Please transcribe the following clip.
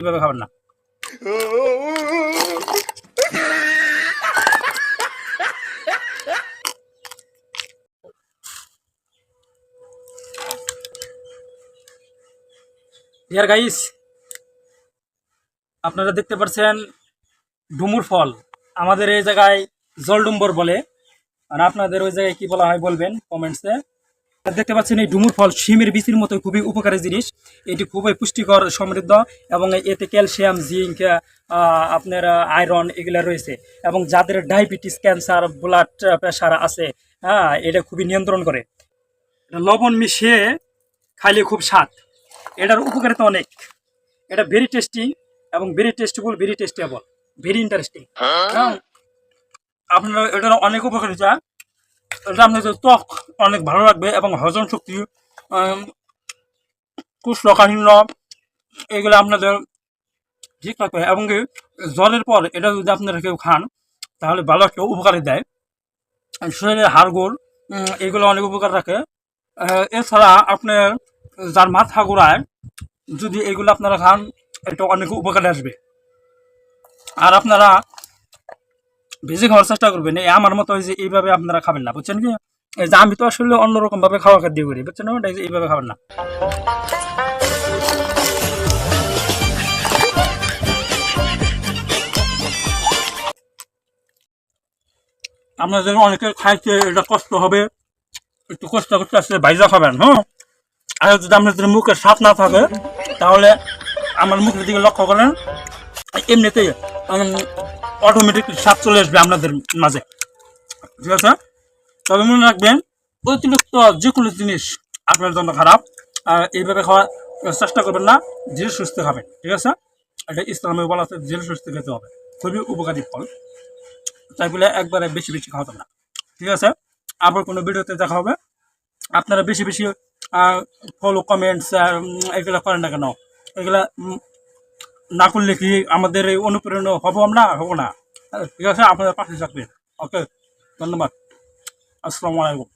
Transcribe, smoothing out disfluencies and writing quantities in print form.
এইভাবে খাবেন না। ডিয়ার গাইস, আপনারা দেখতে পাচ্ছেন ডুমুর ফল, আমাদের এই জায়গায় জলডুম্বর বলে, আর আপনাদের ওই জায়গায় কি বলা হয় বলবেন কমেন্টসে। দেখতে পাচ্ছেন এই ডুমুর ফল শিমের বীজের মতো খুবই উপকারী জিনিস। এটি খুবই পুষ্টিকর, সমৃদ্ধ, এবং এতে ক্যালসিয়াম, জিঙ্ক, আপনার আয়রন এগুলো রয়েছে, এবং যাদের ডায়াবেটিস, ক্যান্সার, ব্লাড প্রেশার আছে, হ্যাঁ, এটা খুবই নিয়ন্ত্রণ করে। লবণ মিশিয়ে খাইলে খুব স্বাদ, এটার উপকারিতা অনেক। এটা ভেরি টেস্টি এবং very testable, very testable, very interesting. আপনার এটার অনেক উপকারিতা। এটা আপনাদের ত্বক অনেক ভালো লাগবে এবং হজম শক্তি, কোষ্ঠকাঠিন্য এগুলো আপনাদের ঠিক থাকবে। এবং কি জ্বরের পর এটা যদি আপনারা কেউ খান তাহলে ভালো একটা উপকারী দেয়। শরীরের হাড়গোড় এগুলো অনেক উপকার রাখে। এছাড়া আপনার যার মাথা ঘোরায়, যদি এগুলো আপনারা খান এটা অনেক উপকারে আসবে। আর আপনারা বেশি খাওয়ার চেষ্টা করবেন, এই আমার মতো যে এইভাবে আপনারা খাবেন না, বুঝছেন কি? এই যে আমি তো আসলে অন্যরকম ভাবে খাওয়া খাদ্য করি, বুঝছেন না? এইভাবে খাবেন না। আপনাদের অনেকে খাইতে এটা কষ্ট হবে, একটু কষ্ট করতে আসলে ভাইজা খাবেন, হ্যাঁ। আর যদি আপনাদের মুখের স্বাদ না থাকে তাহলে আমার মুখের দিকে লক্ষ্য করেন, এমনিতেই অটোমেটিক স্বাদ চলে আসবে আপনাদের মাঝে, ঠিক আছে? তবে মনে রাখবেন, অতিরিক্ত যে কোনো জিনিস আপনার জন্য খারাপ। আর এইভাবে খাওয়ার চেষ্টা করবেন না, ধীরে সুস্থ খাবেন, ঠিক আছে? এটা ইসলামে বলা আছে ধীরে সুস্থ খেতে হবে, খুবই উপকারী ফল, তাই বলে একবারে বেশি বেশি খাওয়াতাম না, ঠিক আছে? আবার কোনো ভিডিওতে দেখা হবে। আপনারা বেশি বেশি ফলো, কমেন্টস এগুলো করেন না কেন? এগুলা না করলে কি আমাদের এই অনুপ্রেরণা হবো? আমরা হবো না, ঠিক আছে? আপনাদের পাশে থাকবেন। ওকে, ধন্যবাদ। আসসালামু আলাইকুম।